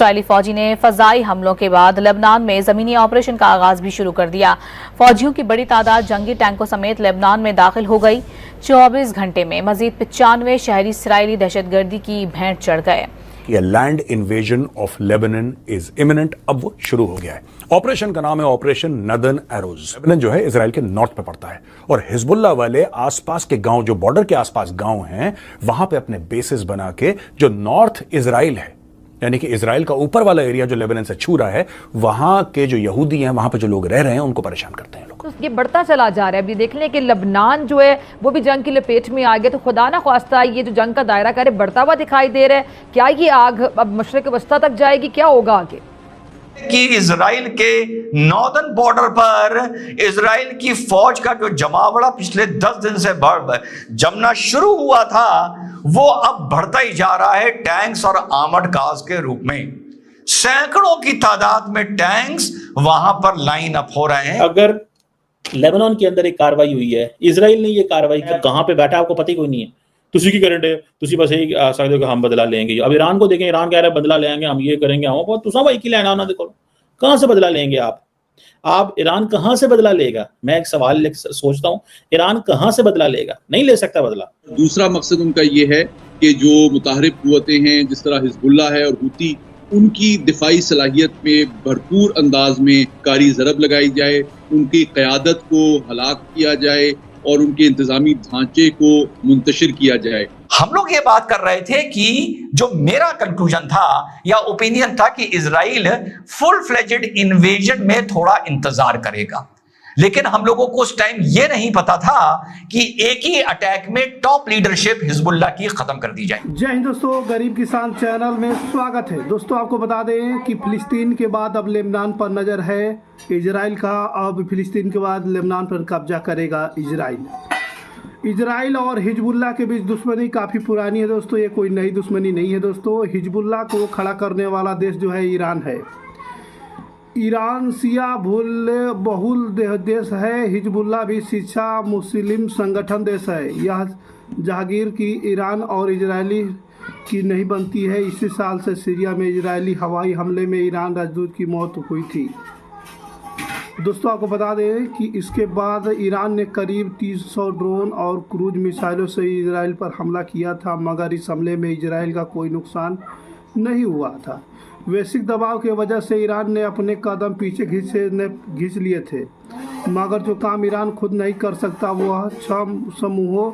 Israeli फौजी ने फजाई हमलों के बाद लेबनान में जमीनी ऑपरेशन का आगाज भी शुरू कर दिया। फौजियों की बड़ी तादाद जंगी टैंकों समेत लेबनान में दाखिल हो गई। 24 घंटे में मजीद 95 शहरी इसराइली दहशतगर्दी की भेंट चढ़ गए। Land invasion of Lebanon is imminent. अब वो शुरू हो गया है। ऑपरेशन का नाम है ऑपरेशन नदन एरोज। लेबनान जो है इसराइल के नॉर्थ पे पड़ता है और हिजबुल्लाह वाले आसपास के गांव, जो बॉर्डर के आसपास गांव हैं, वहां पे अपने बेसिस बना के जो नॉर्थ इजराइल है, यानी कि इजराइल का ऊपर वाला एरिया जो लेबनान से छू रहा है, वहां के जो यहूदी हैं, वहां पे जो लोग रह रहे हैं, उनको परेशान करते हैं लोग। तो ये बढ़ता चला जा रहा है। अभी देख लें कि लबनान जो है वो भी जंग की लपेट में आ गया। तो खुदा ना ख्वास्ता ये जो जंग का दायरा करे बढ़ता हुआ दिखाई दे रहा है। क्या ये आग अब मशरक़ वस्ता तक जाएगी? क्या होगा आगे? कि इजराइल के नॉर्दर्न बॉर्डर पर इजराइल की फौज का जो जमावड़ा पिछले 10 दिन से जमना शुरू हुआ था, वो अब बढ़ता ही जा रहा है टैंक्स और आर्मर्ड कार्स के रूप में। सैकड़ों की तादाद में टैंक्स वहां पर लाइन अप हो रहे हैं। अगर लेबनान के अंदर एक कार्रवाई हुई है, इजराइल ने ये कार्रवाई की, कहां पे बैठा आपको पता ही कोई नहीं है। तुसी की करंट है, तुसी बस यही सकते हो कि हम बदला लेंगे। अब ईरान को देखें, ईरान कह रहा है बदला लेंगे, हम ये करेंगे, हम तुसा भाई की लेना उन्होंने देखो कहां से बदला लेंगे आप ईरान कहां से बदला लेगा? मैं एक सवाल सोचता हूं, ईरान कहां से बदला लेगा? नहीं ले सकता बदला। दूसरा मकसद उनका ये है कि जो मुताहरिब कुव्वतें हैं, जिस तरह हिजबुल्लाह है और हूती, उनकी दिफाई सलाहियत में भरपूर अंदाज में कारी ज़रब लगाई जाए, उनकी क़यादत को हलाक किया जाए और उनके इंतजामी ढांचे को मुंतशिर किया जाए। हम लोग ये बात कर रहे थे कि जो मेरा कंक्लूजन था या ओपिनियन था कि इजराइल फुल फ्लेजेड इन्वेजन में थोड़ा इंतजार करेगा, लेकिन हम लोगों को उस टाइम ये नहीं पता था कि एक ही अटैक में टॉप लीडरशिप हिजबुल्लाह की खत्म कर दी जाए। जय हिंद दोस्तों, गरीब किसान चैनल में स्वागत है। दोस्तों आपको बता दें कि फिलिस्तीन के बाद अब लेबनान पर नजर है इजराइल का। अब फिलिस्तीन के बाद लेबनान पर कब्जा करेगा इजराइल और हिजबुल्लाह के बीच दुश्मनी काफ़ी पुरानी है दोस्तों। ये कोई नई दुश्मनी नहीं है दोस्तों। हिजबुल्लाह को खड़ा करने वाला देश जो है ईरान है। ईरान शिया बहुल देश है। हिजबुल्लाह भी शिया मुस्लिम संगठन देश है। यह जहांगीर की ईरान और इजरायली की नहीं बनती है। इसी साल से सीरिया में इजरायली हवाई हमले में ईरान राजदूत की मौत हुई थी। दोस्तों आपको बता दें कि इसके बाद ईरान ने करीब 300 ड्रोन और क्रूज मिसाइलों से इजराइल पर हमला किया था, मगर इस हमले में इजराइल का कोई नुकसान नहीं हुआ था। वैश्विक दबाव की वजह से ईरान ने अपने कदम पीछे खींच लिए थे, मगर जो काम ईरान खुद नहीं कर सकता वह 6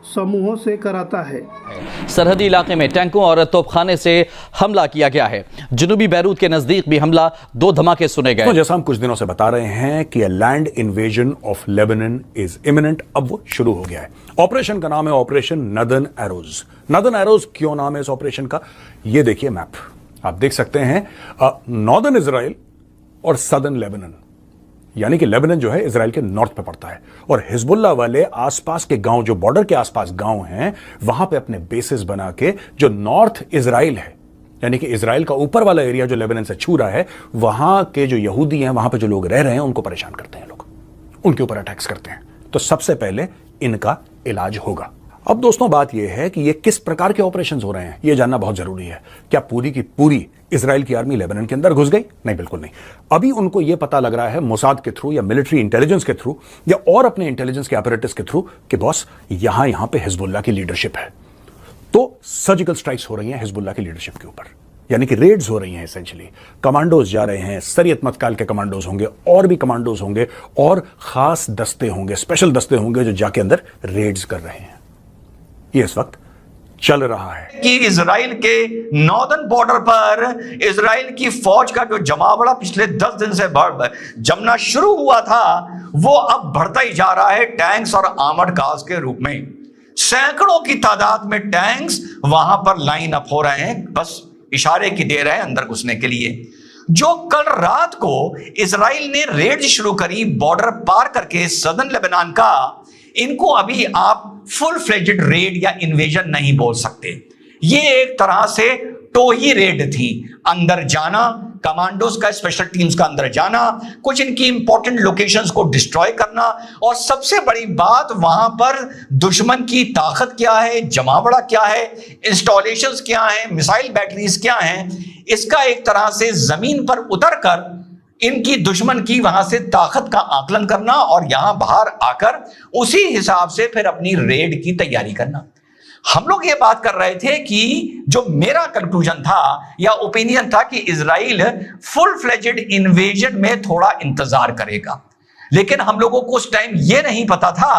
समूहों से कराता है। सरहदी इलाके में टैंकों और तोपखाने से हमला किया गया है। जनूबी बैरूत के नजदीक भी हमला, 2 धमाके सुने गए। तो जैसा हम कुछ दिनों से बता रहे हैं कि land invasion of Lebanon is imminent. अब वो शुरू हो गया है। ऑपरेशन का नाम है operation northern arrows. Northern arrows क्यों नाम है इस ऑपरेशन का? ये देखिए मैप, आप देख सकते हैं नॉर्दर्न इजराइल और सदर्न लेबनान, यानी कि लेबनान जो है इजराइल के नॉर्थ पे पड़ता है और हिजबुल्लाह वाले आसपास के गांव, जो बॉर्डर के आसपास गांव हैं, वहां पे अपने बेसिस बना के जो नॉर्थ इजराइल है, यानी कि इजराइल का ऊपर वाला एरिया जो लेबनान से छू रहा है, वहां के जो यहूदी हैं, वहां पे जो लोग रह रहे हैं, उनको परेशान करते हैं लोग, उनके ऊपर अटैक्स करते हैं। तो सबसे पहले इनका इलाज होगा। अब दोस्तों बात यह है कि ये किस प्रकार के ऑपरेशंस हो रहे हैं, यह जानना बहुत जरूरी है। क्या पूरी की पूरी इजराइल की आर्मी लेबनान के अंदर घुस गई? नहीं, बिल्कुल नहीं। अभी उनको यह पता लग रहा है मोसाद के थ्रू या मिलिट्री इंटेलिजेंस के थ्रू या और अपने इंटेलिजेंस के अपरेटस के थ्रू कि बॉस यहां पे हिजबुल्लाह की लीडरशिप है। तो सर्जिकल स्ट्राइक्स हो रही हैं हिजबुल्लाह की लीडरशिप के ऊपर, यानी कि रेड्स हो रही हैं। एसेंशियली कमांडोज जा रहे हैं, सरियत मतकाल के कमांडोज होंगे, और भी कमांडोज होंगे, और खास दस्ते होंगे, स्पेशल दस्ते होंगे जो जाके अंदर रेड्स कर रहे हैं। ये इस वक्त चल रहा है कि इजराइल के नॉर्दर्न बॉर्डर पर इजराइल की फौज का जो जमावड़ा पिछले 10 दिन से जमना शुरू हुआ था, वो अब बढ़ता ही जा रहा है टैंक्स और आर्मर्ड कार्स के रूप में। सैकड़ों की तादाद में टैंक्स वहां पर लाइन अप हो रहे हैं, बस इशारे की देर है अंदर घुसने के लिए। जो कल रात को इजराइल ने रेड शुरू करी बॉर्डर पार करके सदर्न लेबनान का, इनको अभी आप फुल फ्लेजेड रेड या इन्वेजन नहीं बोल सकते। ये एक तरह से टोही रेड थी। अंदर जाना, कमांडोज का, स्पेशल टीम्स का अंदर जाना, कुछ इनकी इंपॉर्टेंट लोकेशंस को डिस्ट्रॉय करना, और सबसे बड़ी बात वहां पर दुश्मन की ताकत क्या है, जमावड़ा क्या है, इंस्टॉलेशंस क्या है, मिसाइल बैटरीज क्या हैं, इसका एक तरह से जमीन पर उतरकर इनकी दुश्मन की वहां से ताकत का आकलन करना और यहां बाहर आकर उसी हिसाब से फिर अपनी रेड की तैयारी करना। हम लोग ये बात कर रहे थे कि जो मेरा कंक्लूजन था या ओपिनियन था कि इजराइल फुल फ्लेजेड इन्वेजन में थोड़ा इंतजार करेगा, लेकिन हम लोगों को उस टाइम ये नहीं पता था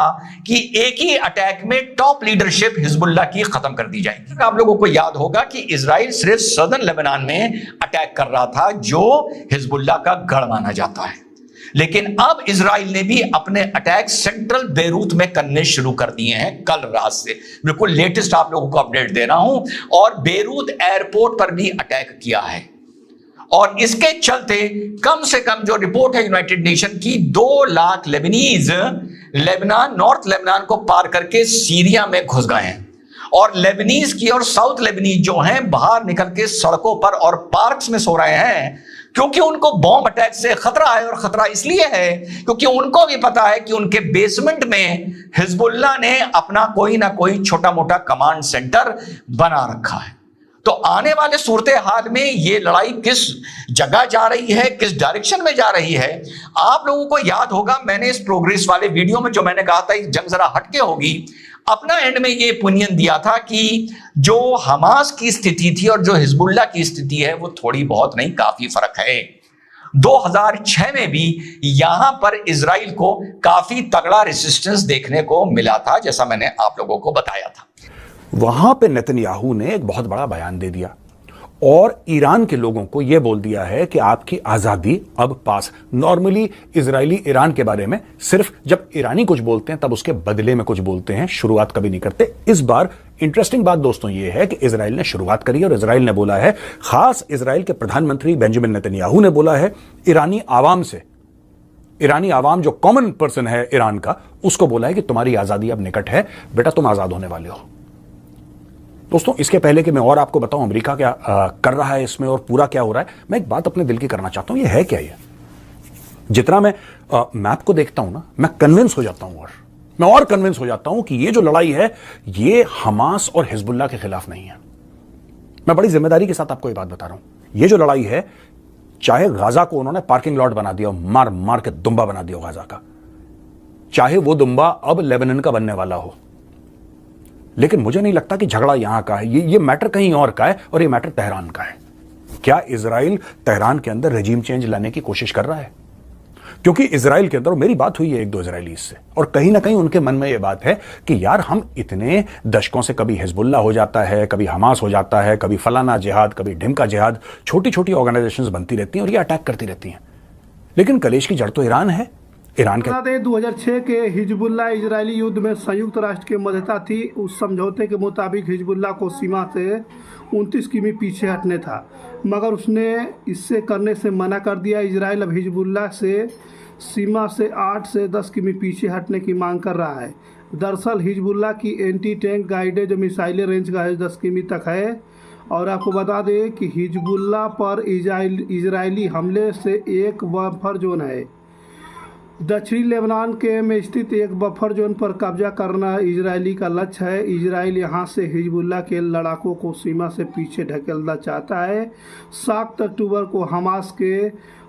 कि एक ही अटैक में टॉप लीडरशिप हिजबुल्लाह की खत्म कर दी जाएगी। आप लोगों को याद होगा कि इजराइल सिर्फ सदर्न लेबनान में अटैक कर रहा था जो हिजबुल्लाह का गढ़ माना जाता है, लेकिन अब इजराइल ने भी अपने अटैक सेंट्रल बेरूत में करने शुरू कर दिए हैं कल रात से। बिल्कुल लेटेस्ट आप लोगों को अपडेट दे रहा हूं, और बेरूत एयरपोर्ट पर भी अटैक किया है, और इसके चलते कम से कम जो रिपोर्ट है यूनाइटेड नेशन की 2 lakh Lebanese Lebanon, north Lebanon को पार करके सीरिया में घुस गए हैं, और लेबनीज की और साउथ लेबनीज जो हैं बाहर निकल के सड़कों पर और पार्क्स में सो रहे हैं, क्योंकि उनको बॉम्ब अटैक से खतरा है। और खतरा इसलिए है क्योंकि उनको भी पता है कि उनके बेसमेंट में हिजबुल्लाह ने अपना कोई ना कोई छोटा मोटा कमांड सेंटर बना रखा है। तो आने वाले सूरत हाल में ये लड़ाई किस जगह जा रही है, किस डायरेक्शन में जा रही है, आप लोगों को याद होगा मैंने इस प्रोग्रेस वाले वीडियो में जो मैंने कहा था ये जंग जरा हटके होगी, अपना एंड में ये ओपिनियन दिया था कि जो हमास की स्थिति थी और जो हिजबुल्लाह की स्थिति है वो थोड़ी बहुत नहीं, काफी फर्क है। 2006 में भी यहां पर इजराइल को काफी तगड़ा रेसिस्टेंस देखने को मिला था, जैसा मैंने आप लोगों को बताया था। वहां पे नेतन्याहू ने एक बहुत बड़ा बयान दे दिया और ईरान के लोगों को यह बोल दिया है कि आपकी आजादी अब पास। नॉर्मली इजरायली ईरान के बारे में सिर्फ जब ईरानी कुछ बोलते हैं तब उसके बदले में कुछ बोलते हैं, शुरुआत कभी नहीं करते। इस बार इंटरेस्टिंग बात दोस्तों यह है कि इजराइल ने शुरुआत करी और इजराइल ने बोला है, खास इजराइल के प्रधानमंत्री बेंजामिन नेतन्याहू ने बोला है ईरानी आवाम से, ईरानी आवाम जो कॉमन पर्सन है ईरान का, उसको बोला है कि तुम्हारी आजादी अब निकट है, बेटा तुम आजाद होने वाले हो। दोस्तों इसके पहले कि मैं और आपको बताऊं अमेरिका क्या कर रहा है इसमें और पूरा क्या हो रहा है, मैं एक बात अपने दिल की करना चाहता हूं। ये है क्या? ये जितना मैं मैप को देखता हूं ना, मैं कन्विंस हो जाता हूं, और मैं और कन्विंस हो जाता हूं कि ये जो लड़ाई है ये हमास और हिजबुल्लाह के खिलाफ नहीं है। मैं बड़ी जिम्मेदारी के साथ आपको ये बात बता रहा हूं। ये जो लड़ाई है, चाहे गाजा को उन्होंने पार्किंग लॉट बना दिया, मार मार के दुम्बा बना दिया गाजा का, चाहे वो दुम्बा अब लेबनान का बनने वाला हो, लेकिन मुझे नहीं लगता कि झगड़ा यहां का है। ये मैटर कहीं और का है, और ये मैटर तेहरान का है। क्या इजराइल तेहरान के अंदर रेजिम चेंज लाने की कोशिश कर रहा है? क्योंकि इजराइल के अंदर, मेरी बात हुई है 1-2 इजरायली से, और कहीं ना कहीं उनके मन में यह बात है कि यार हम इतने दशकों से कभी हिजबुल्लाह हो जाता है, कभी हमास हो जाता है, कभी फलाना जिहाद, कभी ढिमका जिहाद, छोटी छोटी ऑर्गेनाइजेशंस बनती रहती हैं और ये अटैक करती रहती हैं, लेकिन कलेश की जड़ तो ईरान है। ईरान के 2006 के हिजबुल्लाह इजरायली युद्ध में संयुक्त राष्ट्र की मध्यस्थता थी। उस समझौते के मुताबिक हिजबुल्लाह को सीमा से 29 किमी पीछे हटने था, मगर उसने इससे करने से मना कर दिया। इजराइल अब हिजबुल्लाह से सीमा से 8 से 10 किमी पीछे हटने की मांग कर रहा है। दरअसल हिजबुल्लाह की एंटी टैंक गाइडेड मिसाइलें रेंज का 10 किमी तक है। और आपको बता दें कि हिजबुल्लाह पर इजरायली हमले से एक बफर जोन है। दक्षिणी लेबनान के में स्थित एक बफर जोन पर कब्जा करना इजरायली का लक्ष्य है। इजराइल यहां से हिजबुल्लाह के लड़ाकों को सीमा से पीछे ढकेलना चाहता है। 7 अक्टूबर को हमास के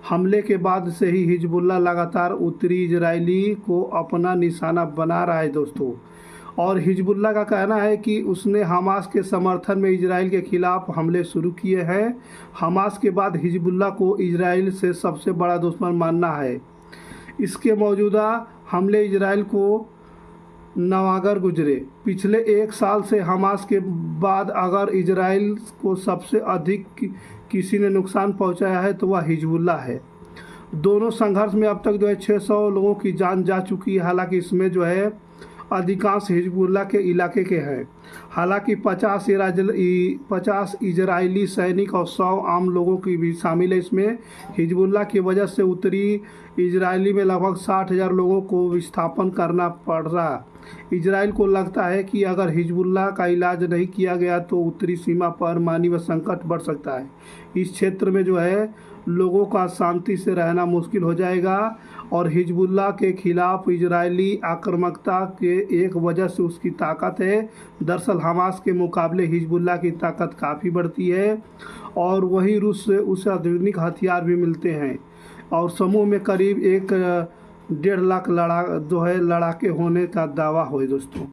हमले के बाद से ही हिजबुल्लाह लगातार उत्तरी इजरायली को अपना निशाना बना रहा है दोस्तों। और हिजबुल्लाह का कहना है कि उसने हमास के समर्थन में इजराइल के खिलाफ हमले शुरू किए हैं। हमास के बाद हिजबुल्लाह को इजराइल से सबसे बड़ा दुश्मन मानना है। इसके मौजूदा हमले इजराइल को नवागर गुजरे। पिछले 1 साल से हमास के बाद अगर इजराइल को सबसे अधिक किसी ने नुकसान पहुंचाया है तो वह हिजबुल्लाह है। दोनों संघर्ष में अब तक 600 लोगों की जान जा चुकी है। हालांकि इसमें अधिकांश हिजबुल्लाह के इलाके के हैं। हालांकि 50 इजरायली सैनिक और 100 आम लोगों की भी शामिल है इसमें। हिजबुल्लाह की वजह से उत्तरी इजरायली में लगभग 60,000 लोगों को विस्थापन करना पड़ रहा। इजराइल को लगता है कि अगर हिजबुल्लाह का इलाज नहीं किया गया तो उत्तरी सीमा पर मानवीय संकट बढ़ सकता है। इस क्षेत्र में लोगों का शांति से रहना मुश्किल हो जाएगा और हिजबुल्लाह के खिलाफ इजरायली आक्रामकता के एक वजह से उसकी ताकत है। दरअसल हमास के मुकाबले हिजबुल्लाह की ताकत काफ़ी बढ़ती है और वही रूस से उसे आधुनिक हथियार भी मिलते हैं और समूह में करीब 1.5 लाख लड़ाके होने का दावा है दोस्तों।